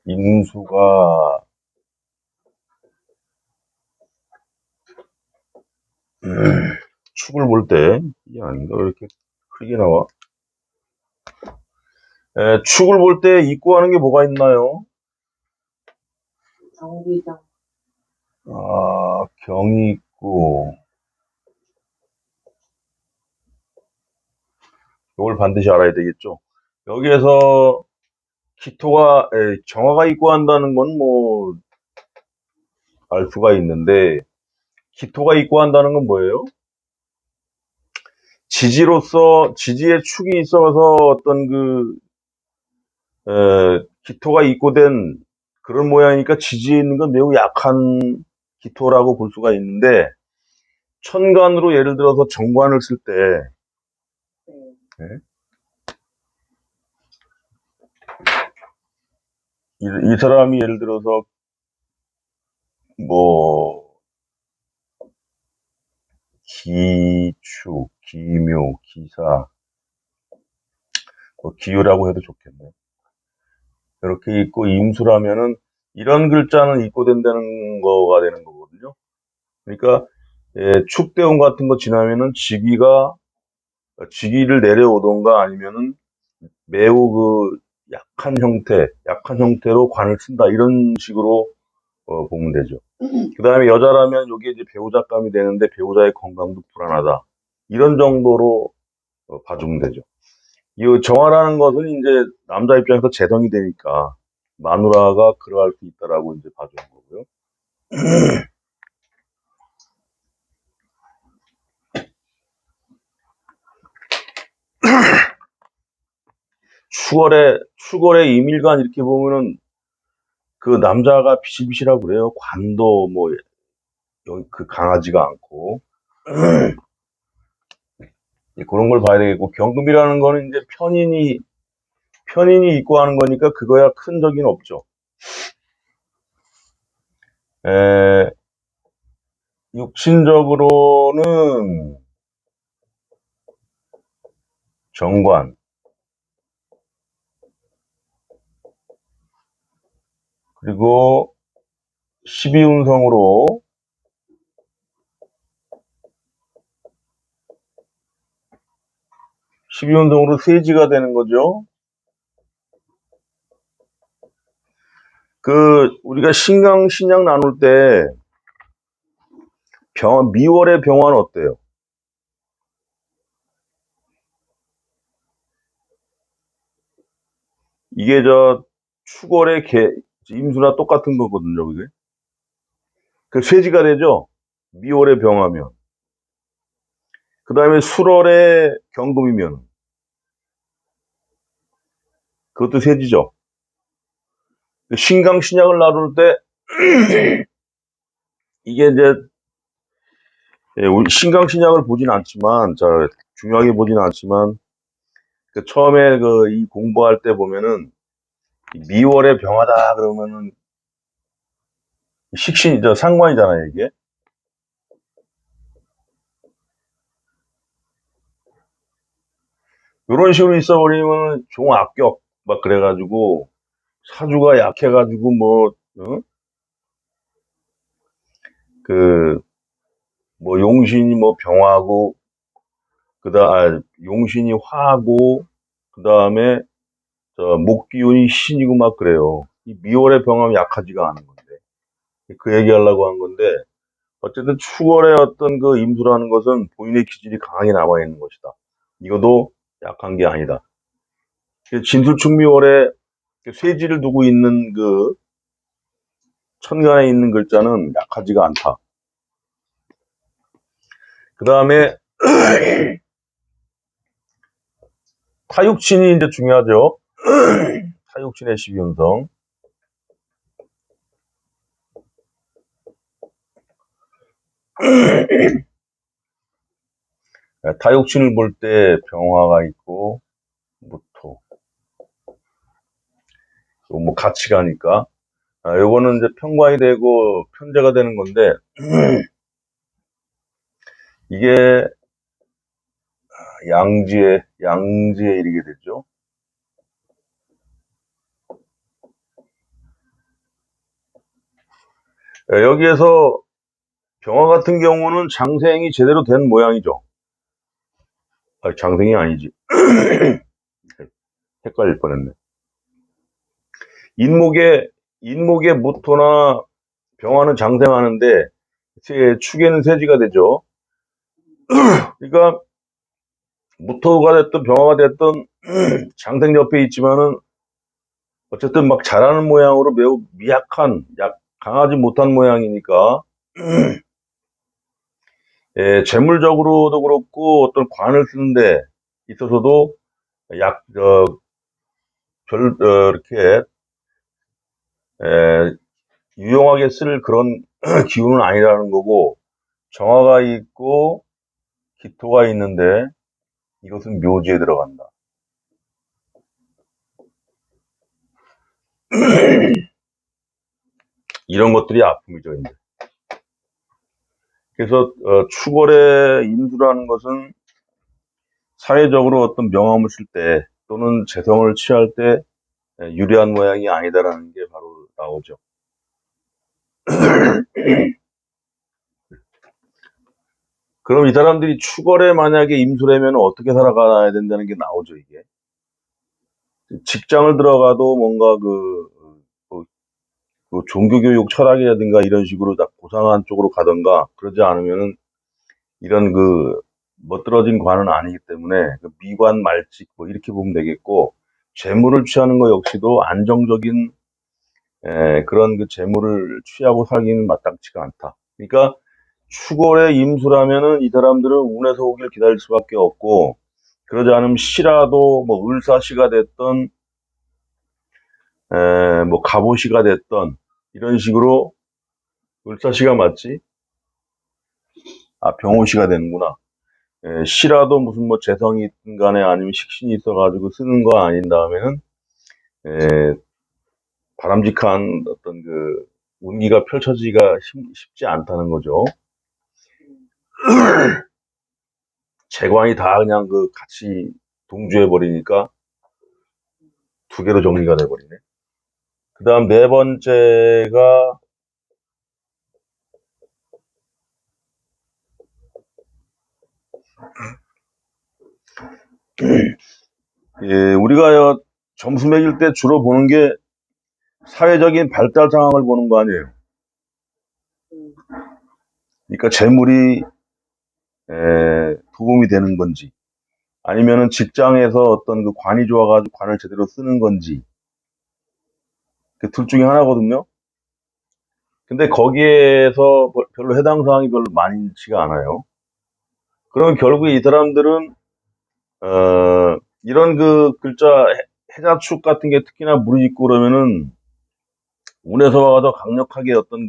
인수가 축을 볼 때 이게 아닌가? 왜 이렇게 크게 나와? 축을 볼 때 입고 하는 게 뭐가 있나요? 경기장. 경이 있고 이걸 반드시 알아야 되겠죠. 여기에서 정화가 입고 한다는 건 뭐 알 수가 있는데 기토가 입고 한다는 건 뭐예요? 지지의 축이 있어서 어떤 기토가 입고된 그런 모양이니까 지지에 있는 건 매우 약한 기토라고 볼 수가 있는데, 천간으로 예를 들어서 정관을 쓸 때, 이 사람이 예를 들어서 뭐 기축, 기묘, 기사, 기요라고 해도 좋겠네. 이렇게 있고 임수라면은 이런 글자는 입고 된다는 거가 되는 거거든요. 그러니까 축대운 같은 거 지나면은 직위를 내려오던가 아니면은 매우 약한 형태로 관을 쓴다 이런 식으로 보면 되죠. 그 다음에 여자라면 여기 이제 배우자감이 되는데 배우자의 건강도 불안하다 이런 정도로 봐주면 되죠. 이 정화라는 것은 이제 남자 입장에서 재성이 되니까 마누라가 그러할 수 있다라고 이제 봐주는 거고요. 추월의 이밀관 이렇게 보면은 그 남자가 비실비실하고 그래요. 관도 뭐 여기 강하지가 않고 그런 걸 봐야 되겠고, 경금이라는 거는 이제 편인이 입고 하는 거니까 그거야 큰 적은 없죠. 육신적으로는 정관, 그리고 12운성으로 세지가 되는 거죠. 우리가 신강, 신약 나눌 때 미월의 병화는 어때요? 이게 축월의 임수나 똑같은 거거든요, 그게. 쇠지가 되죠? 미월의 병화면. 그 다음에 술월의 경금이면. 그것도 쇠지죠. 신강, 신약을 나눌 때, 이게 이제, 우리 신강, 신약을 보진 않지만, 중요하게 보진 않지만, 처음에 이 공부할 때 보면은, 미월의 병화다 그러면은, 상관이잖아요, 이게. 이런 식으로 있어버리면 종악격, 막 그래가지고, 사주가 약해가지고, 용신이 병하고, 용신이 화하고, 그 다음에, 목기운이 신이고 막 그래요. 이 미월의 병하면 약하지가 않은 건데. 그 얘기하려고 한 건데, 어쨌든 추월의 어떤 임수라는 것은 본인의 기질이 강하게 남아있는 것이다. 이것도 약한 게 아니다. 진술충미월에 쇠지를 두고 있는 천간에 있는 글자는 약하지가 않다. 그 다음에, 타육친이 이제 중요하죠. 타육친의 12운성. 타육친을 볼 때 병화가 있고, 무토. 같이 가니까. 요거는 이제 편관이 되고 편제가 되는 건데, 이게 양지에 이르게 되죠. 여기에서 병화 같은 경우는 장생이 제대로 된 모양이죠. 장생이 아니지. 헷갈릴 뻔했네. 인목의 무토나 병화는 장생하는데 축에는 세지가 되죠. 그러니까 무토가 됐든 병화가 됐든 장생 옆에 있지만은 어쨌든 막 자라는 모양으로 매우 미약한, 강하지 못한 모양이니까 재물적으로도 그렇고 어떤 관을 쓰는데 있어서도 이렇게 유용하게 쓸 그런 기운은 아니라는 거고, 정화가 있고 기토가 있는데 이것은 묘지에 들어간다. 이런 것들이 아픔이죠, 이제. 그래서 축월의 인수라는 것은 사회적으로 어떤 명함을 쓸 때 또는 재성을 취할 때 유리한 모양이 아니다라는 게 바로 나오죠. 그럼 이 사람들이 축월에 만약에 임수라면 어떻게 살아가야 된다는 게 나오죠, 이게. 직장을 들어가도 뭔가 그 종교교육 철학이라든가 이런 식으로 다 고상한 쪽으로 가던가, 그러지 않으면은 이런 멋들어진 관은 아니기 때문에 미관 말직 이렇게 보면 되겠고, 재물을 취하는 거 역시도 안정적인 그런 재물을 취하고 살기는 마땅치가 않다. 그러니까 축월의 임수라면은 이 사람들은 운에서 오길 기다릴 수밖에 없고, 그러지 않으면 시라도 을사시가 됐던 갑오시가 됐던 이런 식으로. 을사시가 맞지? 병오시가 되는구나. 시라도 무슨 재성이 있든 간에 아니면 식신이 있어가지고 쓰는 거 아닌 다음에는 바람직한 어떤 운기가 펼쳐지기가 쉽지 않다는 거죠. 재관이 다 그냥 같이 동조해 버리니까 두 개로 정리가 돼 버리네. 그 다음 네 번째가 우리가 점수 매길 때 주로 보는 게 사회적인 발달 상황을 보는 거 아니에요. 그러니까 재물이 도움이 되는 건지, 아니면은 직장에서 어떤 관이 좋아가지고 관을 제대로 쓰는 건지, 그 둘 중에 하나거든요. 근데 거기에서 별로 해당 사항이 별로 많지가 않아요. 그러면 결국에 이 사람들은 이런 글자 해자축 같은 게 특히나 무리 짓고 그러면은 운에서 더 강력하게 어떤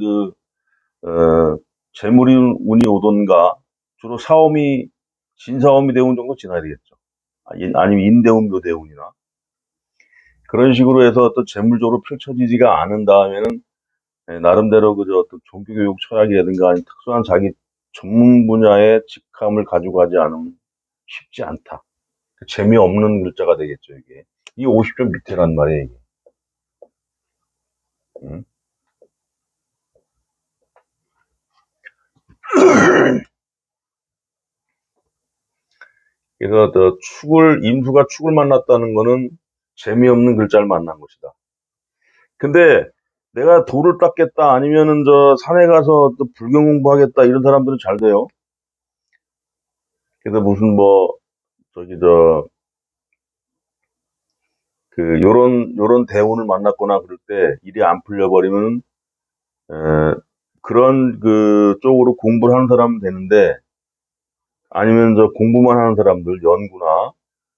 재물이 운이 오던가, 주로 진사오미 대운 정도 지나야 되겠죠. 아니면 인대운 묘대운이나 그런 식으로 해서 어떤 재물적으로 펼쳐지지가 않은 다음에는 나름대로 어떤 종교교육 철학이라든가 아니면 특수한 자기 전문 분야의 직함을 가지고 가지 않으면 쉽지 않다. 재미없는 글자가 되겠죠, 이게. 이 50점 밑에란 말이에요, 이게. 응? 그래서 임수가 축을 만났다는 거는 재미없는 글자를 만난 것이다. 근데 내가 돌을 닦겠다 아니면은 산에 가서 또 불경 공부하겠다 이런 사람들은 잘 돼요. 그래서 무슨 요런 대운을 만났거나 그럴 때 일이 안 풀려버리면 그런 쪽으로 공부를 하는 사람은 되는데, 아니면 공부만 하는 사람들, 연구나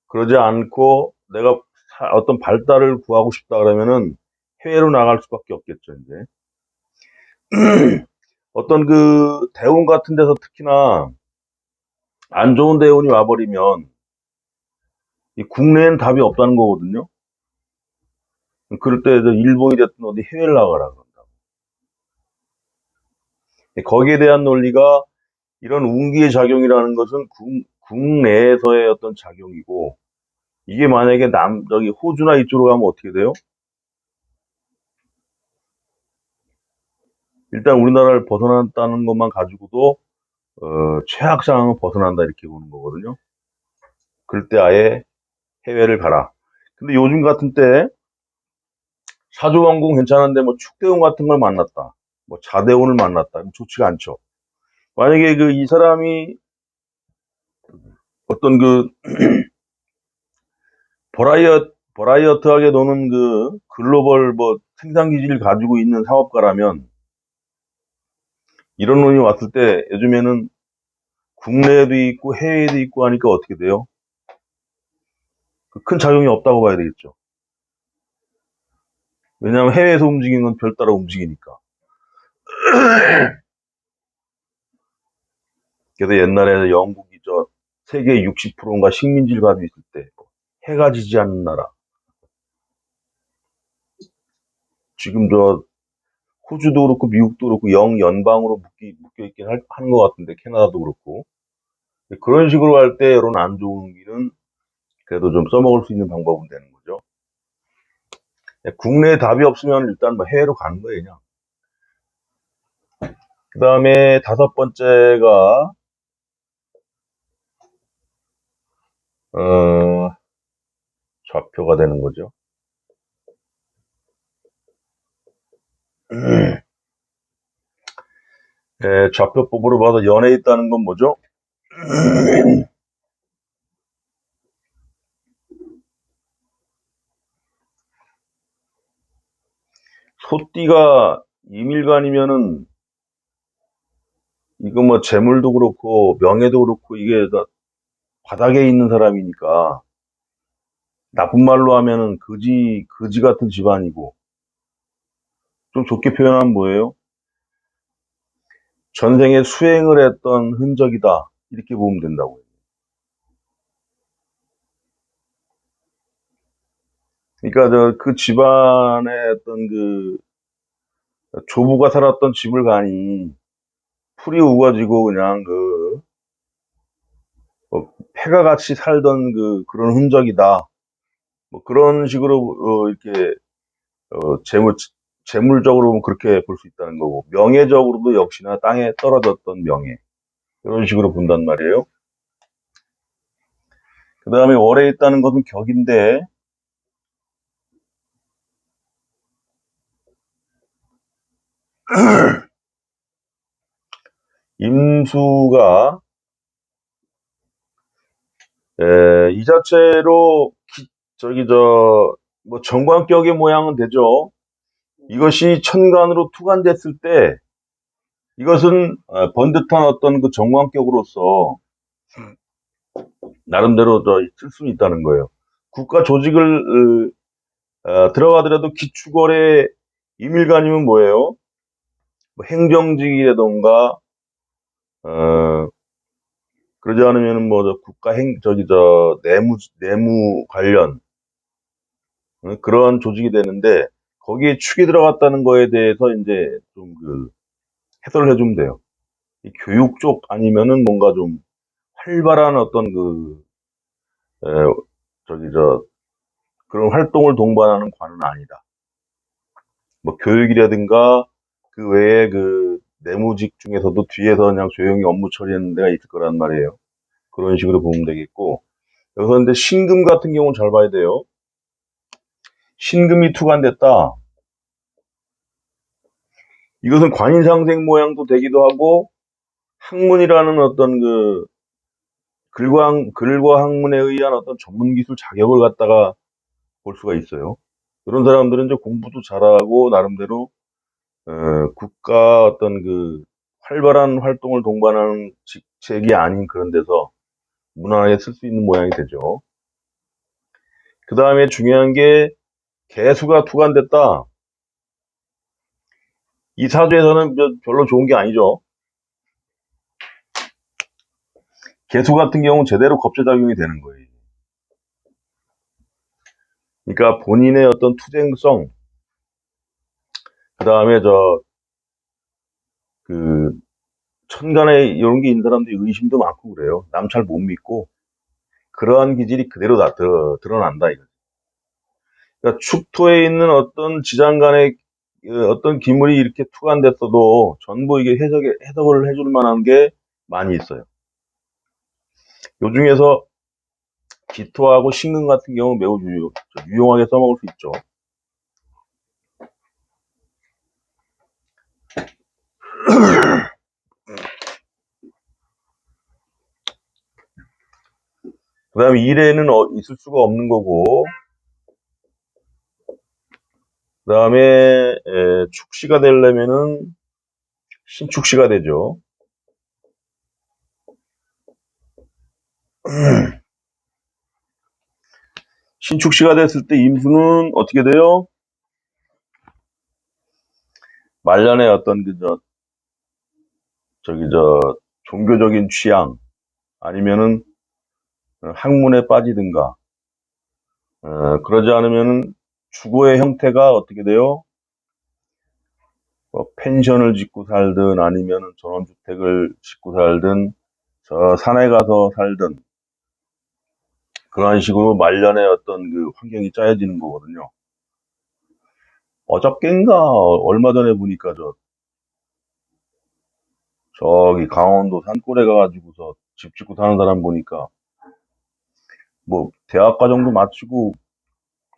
그러지 않고 내가 어떤 발달을 구하고 싶다 그러면은 해외로 나갈 수밖에 없겠죠, 이제. 어떤 대운 같은 데서 특히나 안 좋은 대운이 와버리면 이 국내엔 답이 없다는 거거든요. 그럴 때 일본이 됐든 어디 해외를 나가라 그런다고. 거기에 대한 논리가, 이런 운기의 작용이라는 것은 국내에서의 어떤 작용이고, 이게 만약에 호주나 이쪽으로 가면 어떻게 돼요? 일단 우리나라를 벗어났다는 것만 가지고도 최악 상황은 벗어난다 이렇게 보는 거거든요. 그럴 때 아예 해외를 가라. 근데 요즘 같은 때 사조왕궁 괜찮은데 뭐 축대원 같은 걸 만났다. 뭐 자대원을 만났다. 그럼 좋지가 않죠. 만약에 그 이 사람이 어떤 그 버라이어트하게 노는 그 글로벌 뭐 생산 기지를 가지고 있는 사업가라면 이런 논이 왔을 때 요즘에는 국내에도 있고 해외에도 있고 하니까 어떻게 돼요? 큰 작용이 없다고 봐야 되겠죠. 왜냐하면 해외에서 움직이는 건 별따라 움직이니까. 그래서 옛날에 영국이 저 세계 60%인가 식민지를 가지고 있을 때 해가 지지 않는 나라. 지금 저 호주도 그렇고 미국도 그렇고 영연방으로 묶여 있긴 하는 것 같은데 캐나다도 그렇고 그런 식으로 할 때 이런 안 좋은 길은 그래도 좀 써먹을 수 있는 방법은 되는 거죠. 국내에 답이 없으면 일단 뭐 해외로 가는 거예요, 그냥. 그 다음에 다섯 번째가, 어, 좌표가 되는 거죠. 좌표법으로 봐서 연에 있다는 건 뭐죠? 소띠가 이밀간이면은 이거 뭐 재물도 그렇고 명예도 그렇고 이게 다 바닥에 있는 사람이니까 나쁜 말로 하면은 거지 같은 집안이고 좀 좋게 표현하면 뭐예요? 전생에 수행을 했던 흔적이다. 이렇게 보면 된다고요. 그러니까 그 집안의 어떤 그 조부가 살았던 집을 가니 풀이 우거지고 그냥 폐가 같이 살던 그런 흔적이다. 뭐 그런 식으로 이렇게 재물적으로 보면 그렇게 볼 수 있다는 거고 명예적으로도 역시나 땅에 떨어졌던 명예 이런 식으로 본단 말이에요. 그 다음에 월에 있다는 것은 격인데 임수가 이 자체로 저기 뭐 정관격의 모양은 되죠. 이것이 천간으로 투관됐을 때 이것은 번듯한 어떤 그 정관격으로서 나름대로 쓸 수는 있다는 거예요. 국가 조직을 들어가더라도 기축월에 임일간이면 뭐예요? 뭐 행정직이라던가 어, 그러지 않으면은 뭐 국가 내무 관련 그런 조직이 되는데 거기에 축이 들어갔다는 거에 대해서 이제 좀 해설을 해주면 돼요. 이 교육 쪽 아니면은 뭔가 좀 활발한 어떤 에, 저기 그런 활동을 동반하는 관은 아니다. 뭐 교육이라든가 그 외에 내무직 중에서도 뒤에서 그냥 조용히 업무 처리하는 데가 있을 거란 말이에요. 그런 식으로 보면 되겠고 여기서 근데 신금 같은 경우는 잘 봐야 돼요. 신금이 투관됐다. 이것은 관인상생 모양도 되기도 하고 학문이라는 어떤 글과 학문에 의한 어떤 전문 기술 자격을 갖다가 볼 수가 있어요. 그런 사람들은 이제 공부도 잘하고 나름대로 국가 어떤 활발한 활동을 동반하는 직책이 아닌 그런 데서 무난하게 쓸 수 있는 모양이 되죠. 그 다음에 중요한 게 개수가 투관됐다. 이 사주에서는 별로 좋은 게 아니죠. 개수 같은 경우는 제대로 겁제작용이 되는 거예요. 그러니까 본인의 어떤 투쟁성, 그 다음에 그, 천간에 이런 게 있는 사람들이 의심도 많고 그래요. 남 잘 못 믿고, 그러한 기질이 그대로 드러난다, 이거. 그러니까 축토에 있는 어떤 지장간의 어떤 기물이 이렇게 투간됐어도 전부 이게 해석을 해줄 만한 게 많이 있어요. 요 중에서 기토하고 신금 같은 경우 매우 유용하게 써먹을 수 있죠. 그 다음에 일에는 있을 수가 없는 거고, 그 다음에 축시가 되려면은 신축시가 되죠. 신축시가 됐을 때 임수는 어떻게 돼요? 말년에 어떤 종교적인 취향 아니면은 학문에 빠지든가 그러지 않으면은 주거의 형태가 어떻게 돼요? 뭐 펜션을 짓고 살든 아니면은 전원주택을 짓고 살든 저 산에 가서 살든 그런 식으로 말년에 어떤 그 환경이 짜여지는 거거든요. 어저껜가 얼마 전에 보니까 저기 강원도 산골에 가가지고서 집 짓고 사는 사람 보니까 뭐 대학과 정도 마치고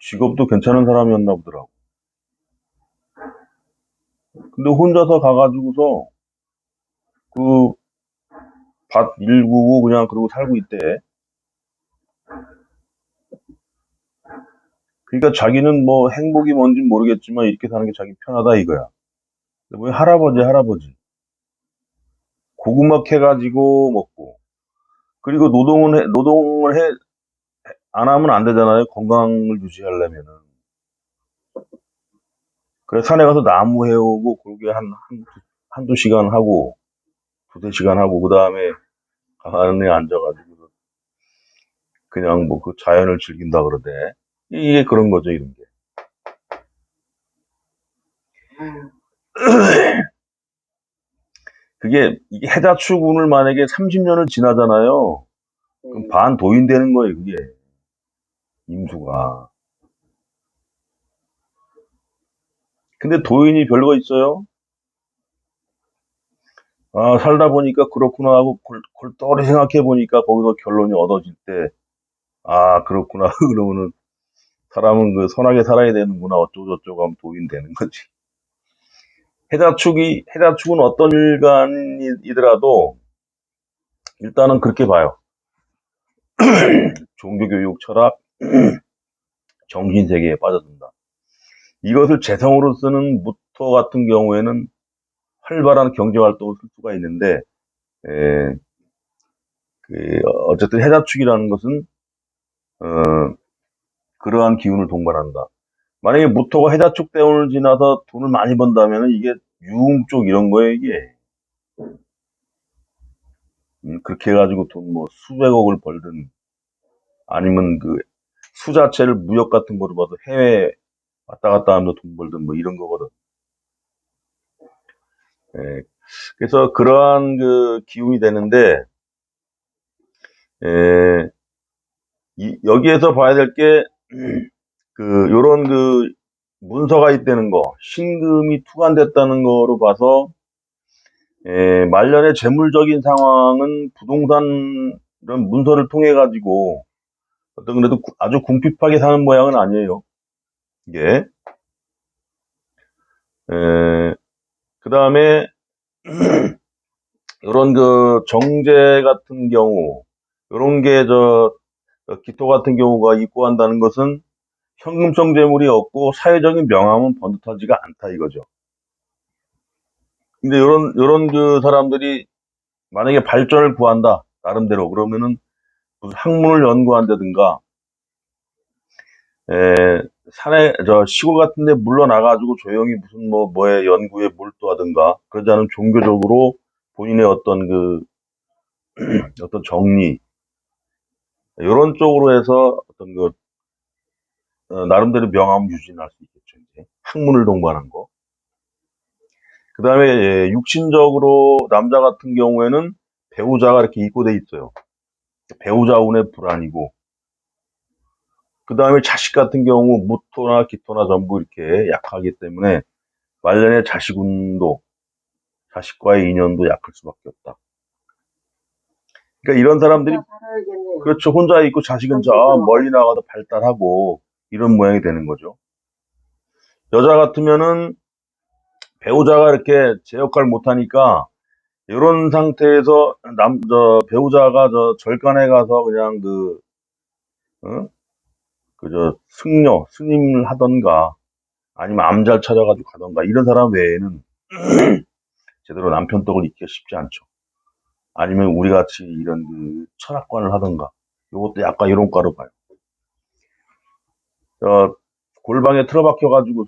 직업도 괜찮은 사람이었나 보더라고. 근데 혼자서 가가지고서 그 밭 일구고 그냥 그러고 살고 있대. 그러니까 자기는 뭐 행복이 뭔지 모르겠지만 이렇게 사는 게 자기 편하다 이거야. 근데 뭐 할아버지 고구마 캐가지고 먹고 그리고 노동을 안 하면 안 되잖아요. 건강을 유지하려면은. 그래서 산에 가서 나무 해오고 그러게 한두 시간 하고 두세 시간 하고 그 다음에 가만히 앉아가지고 그냥 뭐 그 자연을 즐긴다 그러대. 이게 그런 거죠, 이런 게. 이게 해자축운을 만약에 30년을 지나잖아요. 그럼 반도인 되는 거예요, 그게. 임수가. 근데 도인이 별거 있어요? 아, 살다 보니까 그렇구나 하고 골똘히 생각해 보니까 거기서 결론이 얻어질 때, 아, 그렇구나. 그러면은 사람은 그 선하게 살아야 되는구나. 어쩌고저쩌고 하면 도인 되는 거지. 해자축은 어떤 일간이더라도 일단은 그렇게 봐요. 종교교육, 철학, 정신세계에 빠져든다. 이것을 재성으로 쓰는 무토 같은 경우에는 활발한 경제활동을 쓸 수가 있는데, 에, 어쨌든 해자축이라는 것은, 어, 그러한 기운을 동반한다. 만약에 무토가 해자축 대운을 지나서 돈을 많이 번다면 이게 유흥 쪽 이런 거에 이게, 그렇게 해가지고 돈 뭐 수백억을 벌든 아니면 그 수 자체를 무역 같은 거로 봐도 해외 왔다 갔다 하면서 돈 벌든 뭐 이런 거거든. 예, 그래서 그러한 그 기운이 되는데, 예, 여기에서 봐야 될 게, 요런 문서가 있다는 거, 신금이 투관됐다는 거로 봐서, 말년의 재물적인 상황은 부동산 이런 문서를 통해 가지고 어떤 그래도 아주 궁핍하게 사는 모양은 아니에요. 이게. 그 다음에, 요런 정제 같은 경우, 요런 게 기토 같은 경우가 입고한다는 것은 현금성 재물이 없고 사회적인 명함은 번듯하지가 않다 이거죠. 근데 요런 사람들이 만약에 발전을 구한다, 나름대로. 그러면은 무슨 학문을 연구한다든가, 산에, 시골 같은 데 물러나가지고 조용히 무슨 뭐에 연구에 몰두하든가, 그러지 않으면 종교적으로 본인의 어떤 정리, 요런 쪽으로 해서 어떤 나름대로 명함 유진할 수 있겠죠, 이제. 학문을 동반한 거. 그 다음에, 육신적으로 남자 같은 경우에는 배우자가 이렇게 입고돼 있어요. 배우자 운의 불안이고, 그 다음에 자식 같은 경우 무토나 기토나 전부 이렇게 약하기 때문에 말년에 자식과의 인연도 약할 수밖에 없다. 그러니까 이런 사람들이, 그렇죠. 혼자 있고 자식은 저 멀리 나가서 발달하고 이런 모양이 되는 거죠. 여자 같으면은 배우자가 이렇게 제 역할 못하니까 이런 상태에서 배우자가 절간에 가서 그냥 어? 스님을 하던가 아니면 암잘 찾아가지고 가던가 이런 사람 외에는 제대로 남편 떡을 잊기가 쉽지 않죠. 아니면 우리 같이 이런 철학관을 하던가 이것도 약간 이런 과로 봐요. 골방에 틀어박혀가지고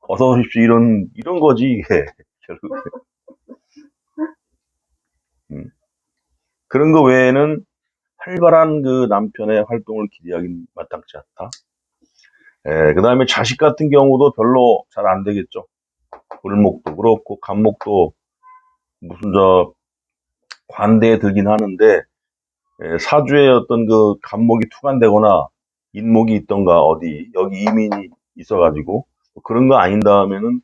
어서 오십시오 이런 거지 이게 결국. 그런 거 외에는 활발한 남편의 활동을 기대하기는 마땅치 않다. 그 다음에 자식 같은 경우도 별로 잘 안 되겠죠. 을목도 그렇고 간목도 무슨 관대에 들긴 하는데 사주에 어떤 간목이 투간되거나 인목이 있던가 어디 여기 이민이 있어가지고 그런 거 아닌 다음에는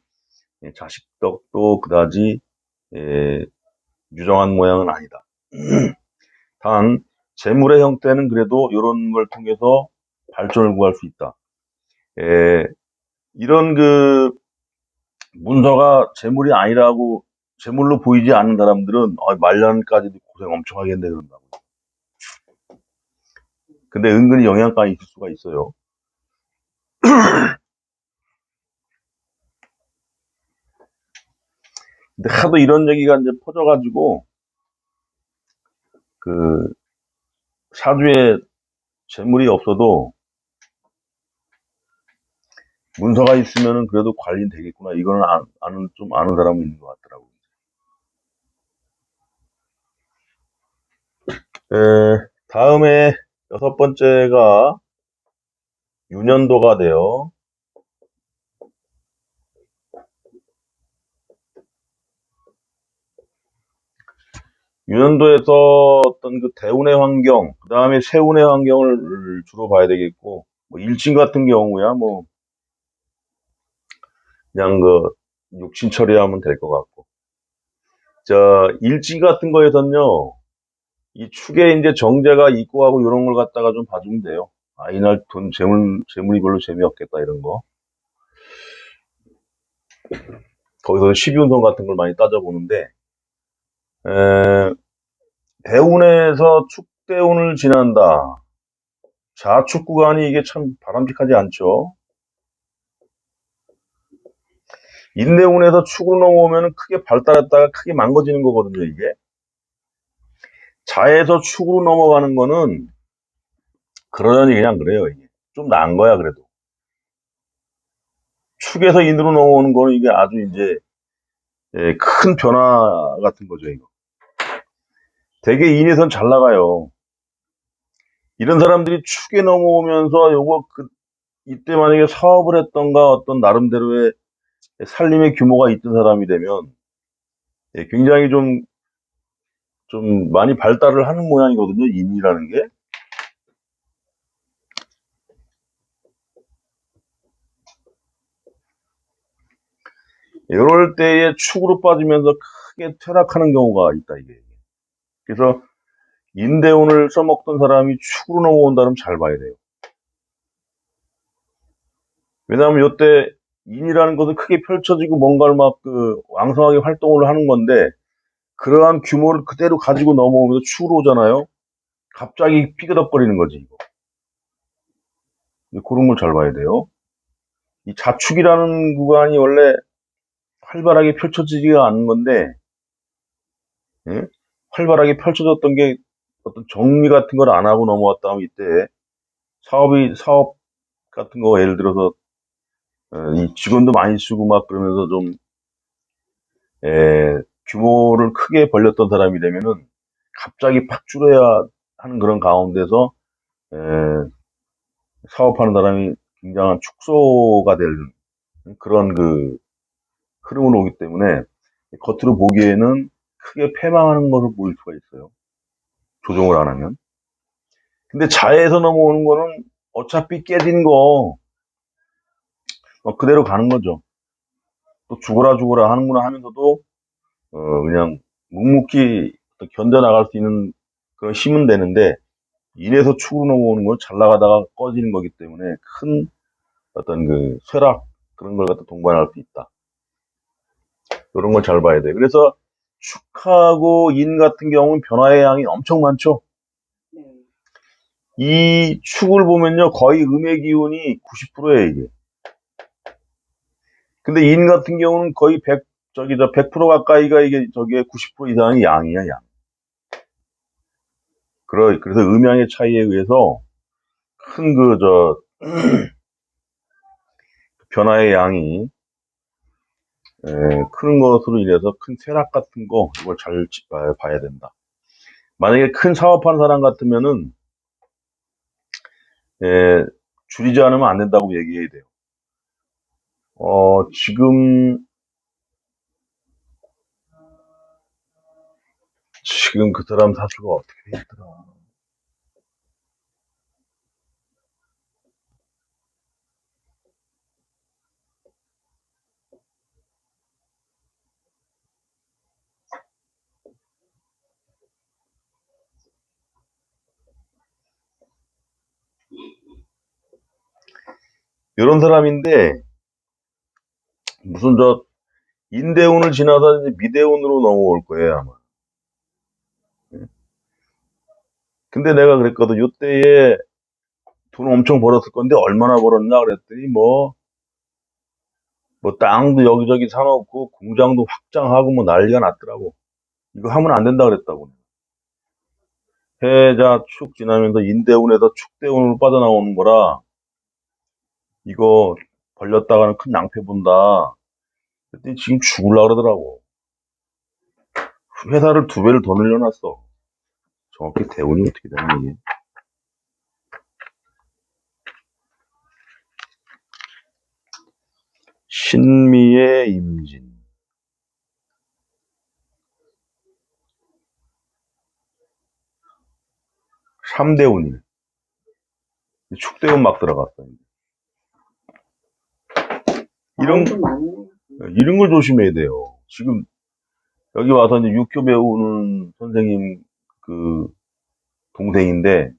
자식 덕도 그다지 유정한 모양은 아니다. 단 재물의 형태는 그래도 이런 걸 통해서 발전을 구할 수 있다. 이런 문서가 재물이 아니라고 재물로 보이지 않는 사람들은 말년까지도 고생 엄청 하겠네 그런다고. 근데 은근히 영양가가 있을 수가 있어요. 근데 하도 이런 얘기가 이제 퍼져가지고 사주에 재물이 없어도 문서가 있으면은 그래도 관리는 되겠구나. 이거는 좀 아는 사람이 있는 것 같더라고요. 다음에 6번째가 유년도가 돼요. 유년도에서 어떤 대운의 환경, 그 다음에 세운의 환경을 주로 봐야 되겠고, 일진 같은 경우야, 그냥 육신 처리하면 될 것 같고. 일지 같은 거에선요, 이 축에 이제 정제가 있고 하고 이런 걸 갖다가 좀 봐주면 돼요. 이날 재물이 별로 재미없겠다, 이런 거. 거기서 12운성 같은 걸 많이 따져보는데, 대운에서 축대운을 지난다. 자축 구간이 이게 참 바람직하지 않죠. 인대운에서 축으로 넘어오면 크게 발달했다가 크게 망가지는 거거든요, 이게. 자에서 축으로 넘어가는 거는 그러려니 그냥 그래요, 이게. 좀 나은 거야, 그래도. 축에서 인으로 넘어오는 거는 이게 아주 이제 큰 변화 같은 거죠, 이거. 되게 인에선 잘 나가요. 이런 사람들이 축에 넘어오면서 이때 만약에 사업을 했던가 어떤 나름대로의 살림의 규모가 있던 사람이 되면 굉장히 좀 많이 발달을 하는 모양이거든요, 인이라는 게. 이럴 때에 축으로 빠지면서 크게 퇴락하는 경우가 있다, 이게. 그래서 인대운을 써먹던 사람이 축으로 넘어온다면 잘 봐야 돼요. 왜냐하면 이때 인이라는 것은 크게 펼쳐지고 뭔가를 왕성하게 활동을 하는 건데 그러한 규모를 그대로 가지고 넘어오면서 축으로 오잖아요. 갑자기 삐그덕거리는 거지, 이거. 그런 걸 잘 봐야 돼요. 이 자축이라는 구간이 원래 활발하게 펼쳐지지가 않는 건데, 예? 활발하게 펼쳐졌던 게 어떤 정리 같은 걸 안 하고 넘어왔다 하면 이때 사업 같은 거 예를 들어서 이 직원도 많이 쓰고 막 그러면서 좀 규모를 크게 벌렸던 사람이 되면은 갑자기 팍 줄여야 하는 그런 가운데서 에, 사업하는 사람이 굉장한 축소가 될 그런 흐름으로 오기 때문에 겉으로 보기에는 크게 패망하는 것을 보일 수가 있어요. 조정을 안 하면. 근데 자해에서 넘어오는 거는 어차피 깨진 거 그대로 가는 거죠. 또 죽어라 죽어라 하는구나 하면서도 그냥 묵묵히 또 견뎌나갈 수 있는 그런 힘은 되는데, 이래서 축으로 넘어오는 건 잘 나가다가 꺼지는 거기 때문에 큰 어떤 그 쇠락 그런 걸 갖다 동반할 수 있다. 이런 걸 잘 봐야 돼. 그래서 축하고 인 같은 경우는 변화의 양이 엄청 많죠. 네. 이 축을 보면요, 거의 음의 기운이 90%예요, 이게. 근데 인 같은 경우는 거의 100% 가까이가 이게 저게 90% 이상이 양이야, 양. 그래서 음양의 차이에 의해서 큰 변화의 양이 큰 것으로 인해서 큰 쇠락 같은 거, 이걸 잘 봐야 된다. 만약에 큰 사업하는 사람 같으면은, 줄이지 않으면 안 된다고 얘기해야 돼요. 지금 그 사람 사주가 어떻게 돼 있더라. 이런 사람인데, 무슨 인대운을 지나서 이제 미대운으로 넘어올 거예요, 아마. 근데 내가 그랬거든. 요때에 돈 엄청 벌었을 건데, 얼마나 벌었나 그랬더니, 땅도 여기저기 사놓고, 공장도 확장하고, 난리가 났더라고. 이거 하면 안 된다 그랬다고. 해자 축 지나면서 인대운에서 축대운으로 빠져나오는 거라, 이거 벌렸다가는 큰 낭패 본다. 그랬더니 지금 죽으려고 그러더라고. 회사를 2배를 더 늘려놨어. 정확히 대운이 어떻게 되는 이게. 신미의 임진. 3대운이네. 축대운 막 들어갔어. 이런 걸 조심해야 돼요. 지금 여기 와서 이제 육교 배우는 선생님 그 동생인데,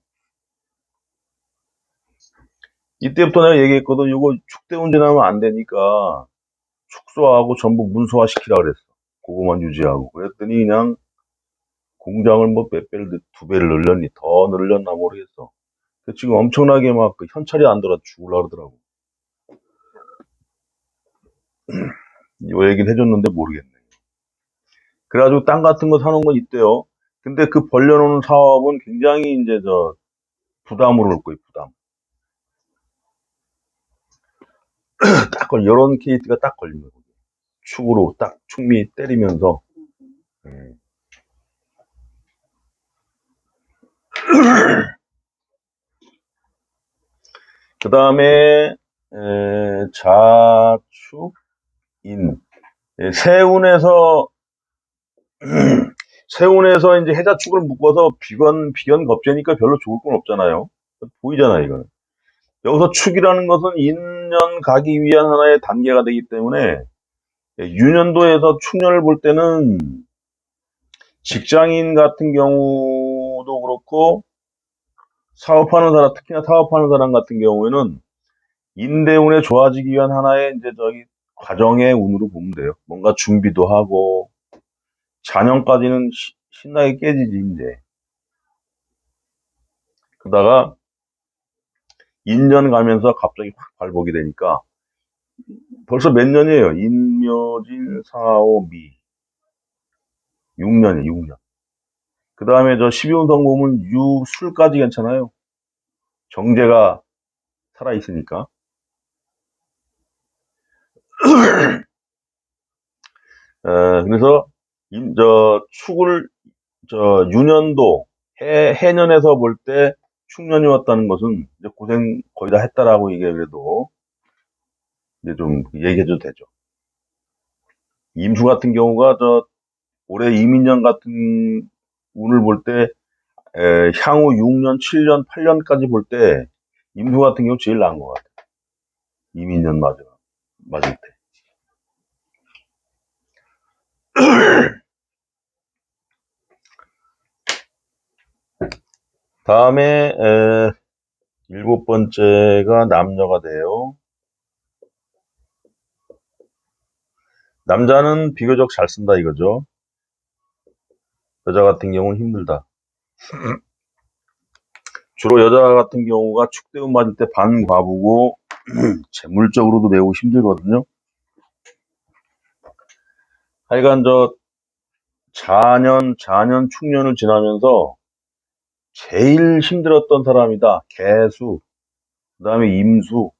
이때부터 내가 얘기했거든. 이거 축대운 지나면 안 되니까 축소하고 전부 문서화 시키라 그랬어. 그거만 유지하고. 그랬더니 그냥 공장을 몇 배를, 2배를 늘렸니, 더 늘렸나 모르겠어. 지금 엄청나게 막 그 현찰이 안 들어 죽으려고 그러더라고. 이 얘기를 해줬는데 모르겠네. 그래가지고 땅 같은 거 사놓은 건 있대요. 근데 그 벌려놓은 사업은 굉장히 이제 부담으로 올 거예요, 부담. 이런 케이스가 딱 걸린 거예요. 축으로 딱 축미 때리면서. 그 다음에, 자축, 인. 세운에서, 세운에서 이제 해자축을 묶어서 비견 겁재니까 별로 좋을 건 없잖아요. 보이잖아요, 이거는. 여기서 축이라는 것은 인년 가기 위한 하나의 단계가 되기 때문에, 유년도에서 축년을 볼 때는 직장인 같은 경우도 그렇고, 특히나 사업하는 사람 같은 경우에는 인대운에 좋아지기 위한 하나의 이제 과정의 운으로 보면 돼요. 뭔가 준비도 하고, 자녀까지는 신나게 깨지지, 이제. 그러다가, 인년 가면서 갑자기 확 발복이 되니까, 벌써 몇 년이에요? 인묘진, 사오, 미. 6년이에요, 6년. 그 다음에 12운성 보면 술까지 괜찮아요. 정제가 살아있으니까. 그래서, 축을, 유년도, 해년에서 볼 때 축년이 왔다는 것은 이제 고생 거의 다 했다라고 이게 그래도 이제 좀 얘기해줘도 되죠. 임수 같은 경우가 올해 이민년 같은 운을 볼 때, 향후 6년, 7년, 8년까지 볼 때, 임수 같은 경우 제일 나은 것 같아요. 이민년 맞을 때. 다음에, 일곱 번째가 남녀가 돼요. 남자는 비교적 잘 쓴다 이거죠. 여자 같은 경우는 힘들다. 주로 여자 같은 경우가 축대운 맞을 때 반과부고, 재물적으로도 매우 힘들거든요. 하여간 자년, 축년을 지나면서 제일 힘들었던 사람이다. 개수, 그 다음에 임수.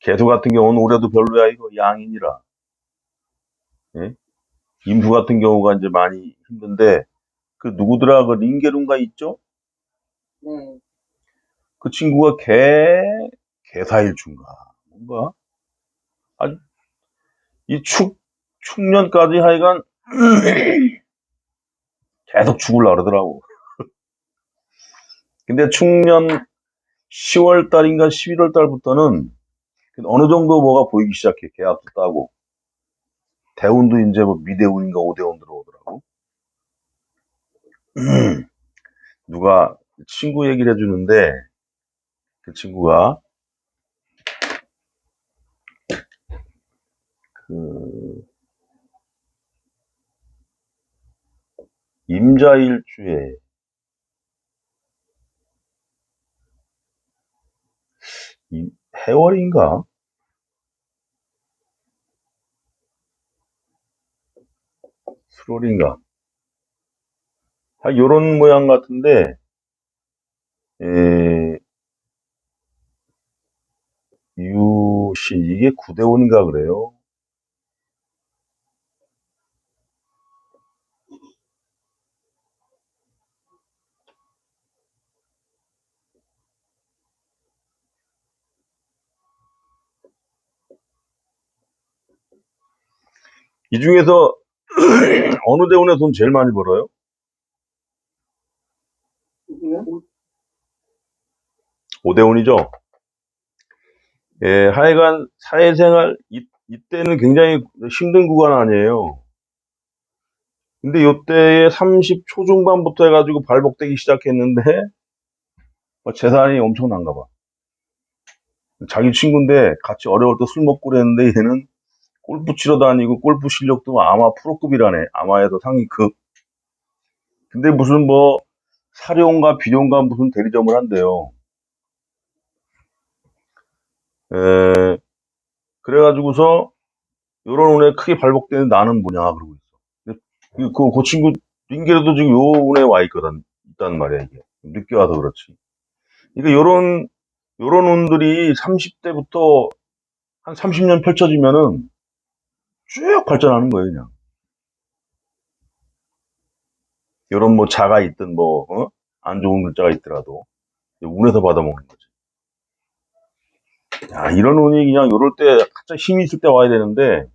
개수 같은 경우는 올해도 별로야, 이거. 양인이라. 예? 임수 같은 경우가 이제 많이 힘든데, 그 누구더라, 그 링게룬가 있죠? 네. 그 친구가 개사일춘가. 뭔가? 아, 이 축년까지 하여간 계속 죽으려고 그러더라고. 근데 축년 10월 달인가 11월 달부터는 어느 정도 뭐가 보이기 시작해. 계약도 따고. 대운도 이제 뭐 미대운인가 오대운 들어오더라고. 누가 친구 얘기를 해주는데 그 친구가 그 임자일주에 해월인가? 수월인가? 요런 모양 같은데 에, 유시 이게 구대운인가 그래요. 이 중에서 어느 대운에서 돈 제일 많이 벌어요? 누구요? 오대운이죠. 예, 하여간 사회생활 이때는 굉장히 힘든 구간 아니에요. 근데 요때에 30 초중반부터 해가지고 발복되기 시작했는데 재산이 엄청난가 봐. 자기 친구인데 같이 어려울 때 술 먹고 그랬는데 얘는 골프 치러 다니고 골프 실력도 아마 프로급이라네. 아마에도 상위급. 근데 무슨 뭐 사료인가 비료인가 무슨 대리점을 한대요. 에, 그래가지고서 요런 운에 크게 발복되는 나는 뭐냐 그러고 있어. 근데 그 친구 링게로도 지금 요 운에 와 있단 말이야 이게. 늦게 와서 그렇지. 그러니까 요런 운들이 30대부터 한 30년 펼쳐지면은 쭉 발전하는 거예요 그냥. 요런 뭐 자가 있든 뭐 안 좋은 글자가 있더라도 운에서 받아먹는 거지. 야, 이런 운이 그냥 요럴 때 가장 힘이 있을 때 와야 되는데